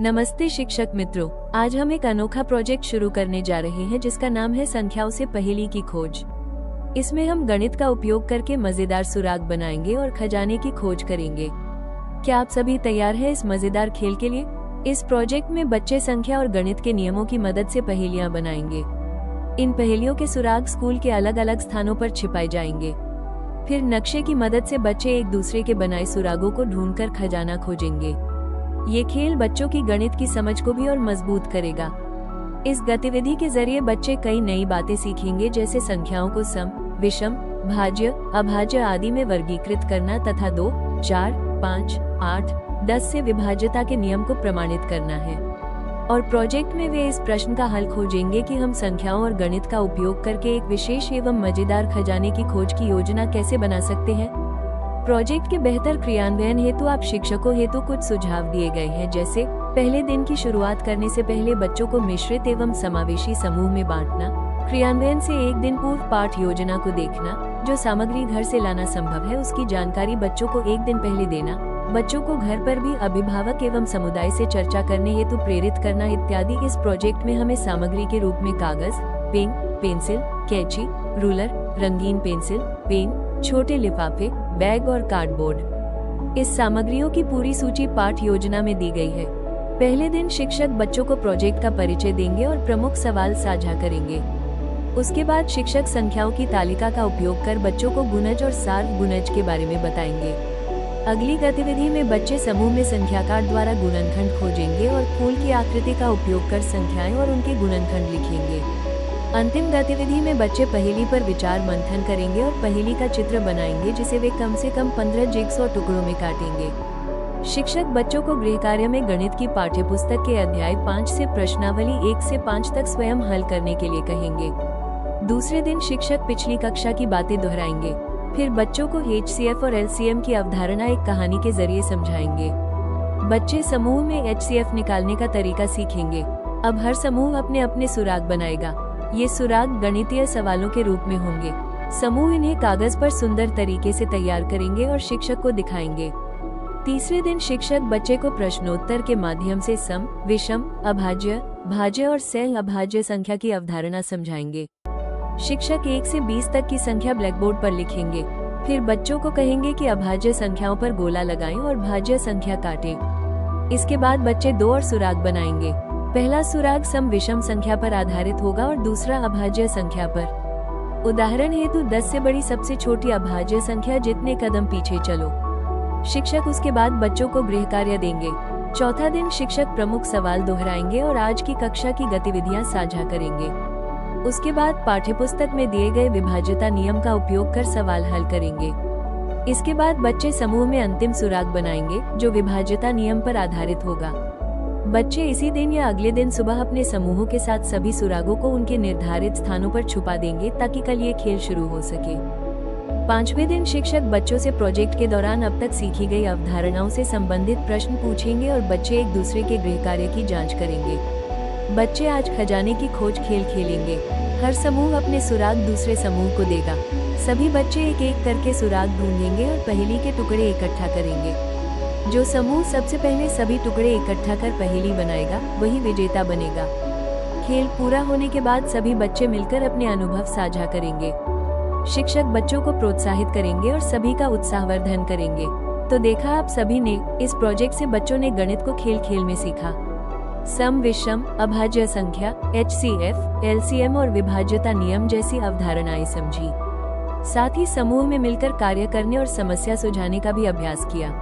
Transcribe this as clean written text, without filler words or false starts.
नमस्ते शिक्षक मित्रों, आज हम एक अनोखा प्रोजेक्ट शुरू करने जा रहे हैं जिसका नाम है संख्याओं से पहेली की खोज। इसमें हम गणित का उपयोग करके मजेदार सुराग बनाएंगे और खजाने की खोज करेंगे। क्या आप सभी तैयार हैं इस मजेदार खेल के लिए? इस प्रोजेक्ट में बच्चे संख्या और गणित के नियमों की मदद से पहेलियां बनाएंगे। इन पहेलियों के सुराग स्कूल के अलग अलग स्थानों पर छिपाए जाएंगे। फिर नक्शे की मदद से बच्चे एक दूसरे के बनाए सुरागों को ढूंढकर खजाना खोजेंगे। ये खेल बच्चों की गणित की समझ को भी और मजबूत करेगा। इस गतिविधि के जरिए बच्चे कई नई बातें सीखेंगे, जैसे संख्याओं को सम, विषम, भाज्य, अभाज्य आदि में वर्गीकृत करना तथा 2, 4, 5, 8, 10 से विभाज्यता के नियम को प्रमाणित करना है। और प्रोजेक्ट में वे इस प्रश्न का हल खोजेंगे कि हम संख्याओं और गणित का उपयोग करके एक विशेष एवं मजेदार खजाने की खोज की योजना कैसे बना सकते हैं। प्रोजेक्ट के बेहतर क्रियान्वयन हेतु आप शिक्षकों हेतु कुछ सुझाव दिए गए हैं, जैसे पहले दिन की शुरुआत करने से पहले बच्चों को मिश्रित एवं समावेशी समूह में बांटना, क्रियान्वयन से एक दिन पूर्व पाठ योजना को देखना, जो सामग्री घर से लाना संभव है उसकी जानकारी बच्चों को एक दिन पहले देना, बच्चों को घर पर भी अभिभावक एवं समुदाय से चर्चा करने हेतु प्रेरित करना इत्यादि। इस प्रोजेक्ट में हमें सामग्री के रूप में कागज, पेन, पेंसिल, कैंची, रूलर, रंगीन पेंसिल, पेन, छोटे लिफाफे, बैग और कार्डबोर्ड, इस सामग्रियों की पूरी सूची पाठ योजना में दी गई है। पहले दिन शिक्षक बच्चों को प्रोजेक्ट का परिचय देंगे और प्रमुख सवाल साझा करेंगे। उसके बाद शिक्षक संख्याओं की तालिका का उपयोग कर बच्चों को गुणज और सार्व गुणज के बारे में बताएंगे। अगली गतिविधि में बच्चे समूह में संख्याकार द्वारा गुणनखंड खोजेंगे और फूल की आकृति का उपयोग कर संख्याएं और उनके गुणनखंड लिखेंगे। अंतिम गतिविधि में बच्चे पहेली पर विचार मंथन करेंगे और पहेली का चित्र बनाएंगे, जिसे वे कम से कम 15 जिग्सॉ टुकड़ों में काटेंगे। शिक्षक बच्चों को गृह कार्य में गणित की पाठ्यपुस्तक के अध्याय 5 से प्रश्नावली 1 से 5 तक स्वयं हल करने के लिए कहेंगे। दूसरे दिन शिक्षक पिछली कक्षा की बातें दोहराएंगे। फिर बच्चों को HCF और LCM की अवधारणा एक कहानी के जरिए समझाएंगे। बच्चे समूह में HCF निकालने का तरीका सीखेंगे। अब हर समूह अपने अपने सुराग बनाएगा। ये सुराग गणितीय सवालों के रूप में होंगे। समूह इन्हें कागज पर सुंदर तरीके से तैयार करेंगे और शिक्षक को दिखाएंगे। तीसरे दिन शिक्षक बच्चे को प्रश्नोत्तर के माध्यम से सम, विषम, अभाज्य, भाज्य और सह अभाज्य संख्या की अवधारणा समझाएंगे। शिक्षक 1 से 20 तक की संख्या ब्लैकबोर्ड पर लिखेंगे। फिर बच्चों को कहेंगे कि अभाज्य संख्याओं पर गोला लगाएं और भाज्य संख्या काटें। इसके बाद बच्चे 2 और सुराग बनाएंगे। पहला सुराग सम विषम संख्या पर आधारित होगा और दूसरा अभाज्य संख्या पर। उदाहरण हेतु 10 से बड़ी सबसे छोटी अभाज्य संख्या, जितने कदम पीछे चलो। शिक्षक उसके बाद बच्चों को गृह कार्य देंगे। चौथा दिन शिक्षक प्रमुख सवाल दोहराएंगे और आज की कक्षा की गतिविधियां साझा करेंगे। उसके बाद पाठ्यपुस्तक में दिए गए विभाज्यता नियम का उपयोग कर सवाल हल करेंगे। इसके बाद बच्चे समूह में अंतिम सुराग बनाएंगे, जो विभाज्यता नियम पर आधारित होगा। बच्चे इसी दिन या अगले दिन सुबह अपने समूहों के साथ सभी सुरागों को उनके निर्धारित स्थानों पर छुपा देंगे, ताकि कल ये खेल शुरू हो सके। 5वें दिन शिक्षक बच्चों से प्रोजेक्ट के दौरान अब तक सीखी गई अवधारणाओं से संबंधित प्रश्न पूछेंगे और बच्चे एक दूसरे के गृह कार्य की जांच करेंगे। बच्चे आज खजाने की खोज खेल खेलेंगे। हर समूह अपने सुराग दूसरे समूह को देगा। सभी बच्चे एक एक करके सुराग ढूंढेंगे और पहेली के टुकड़े इकट्ठा करेंगे। जो समूह सबसे पहले सभी टुकड़े इकट्ठा कर पहेली बनाएगा, वही विजेता बनेगा। खेल पूरा होने के बाद सभी बच्चे मिलकर अपने अनुभव साझा करेंगे। शिक्षक बच्चों को प्रोत्साहित करेंगे और सभी का उत्साहवर्धन करेंगे। तो देखा आप सभी ने, इस प्रोजेक्ट से बच्चों ने गणित को खेल खेल में सीखा। सम, विषम, अभाज्य संख्या, HCF, LCM और विभाज्यता नियम जैसी अवधारणाएं समझी। साथ ही समूह में मिलकर कार्य करने और समस्या सुलझाने का भी अभ्यास किया।